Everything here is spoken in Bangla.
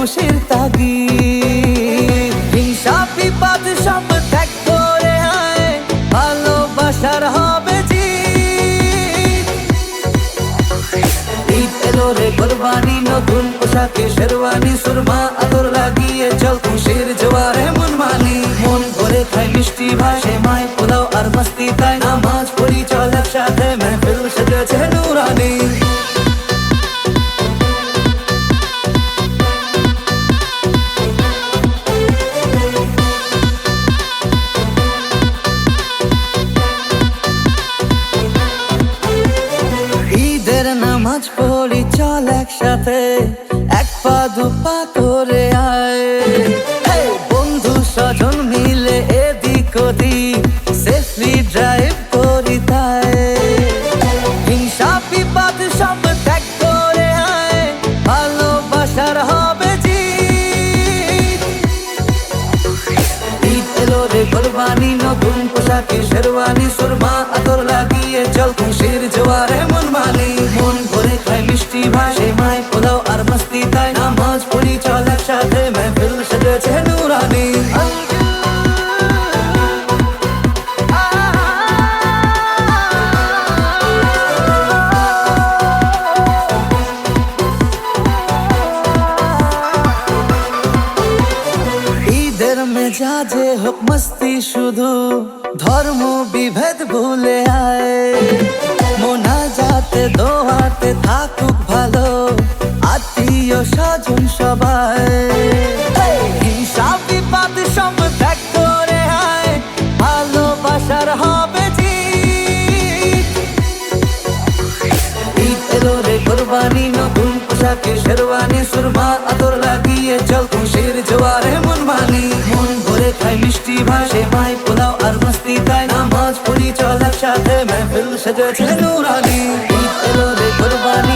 খুশির তাগিদ। হিংসা বিবাদ সব ত্যাগ করে আয়, ভালোবাসার হবে জিত। ঈদ এলো রে কোরবানি, নতুন পোশাকে শেরওয়ানি, সুরমা আতর লাগিয়ে চল খুশির জোয়ারে মন মানি। মন ভরে খাই মিষ্টি ভাই, সেমাই পোলাও আর মস্তি তাই, নামাজ পড়ি চল একসাথে, মেহফিল সেজেছে নুরানি। ঈদের নামাজ পড়ি চল একসাথে, এক পা দুপা করে আয়। বন্ধু স্বজন মিলে এদিক ওদিক সেফলি ড্রাইভ করি তাই। হিংসা বিবাদ সব ত্যাগ করে আয়, ভালোবাসার হবে জিত। ঈদ এলো রে কোরবানি, নতুন পোশাকে শেরওয়ানি, সুরমা আতর লাগিয়ে চল খুশির জোয়ারে মন মানি। মন ভরে খাই মিষ্টি ভাই, সেমাই পোলাও আর মস্তি তাই, নামাজ পড়ি চল একসাথে, মেহফিল সেজেছে নুরানি। ঈদের মেজাজে হোক মস্তি শুধু, ধর্ম বিভেদ ভুলে আয়। মোনাজাতে দোয়াতে থাকুক ভালো, আত্মীয় স্বজন সবাই। হিংসা বিবাদ সব ত্যাগ করে আয়, ভালোবাসার হবে জিত। ঈদ এলো রে কোরবানি, নতুন পোশাকে শেরওয়ানি, সুরমা আতর লাগিয়ে চল খুশির জোয়ারে মন মানি। মন ভরে খাই মিষ্টি ভাই, সেমাই পোলাও আর মস্তি তাই, নামাজ পড়ি চল একসাথে, মেহফিল সেজেছে নুরানি। ঈদ এলো রে কোরবানি,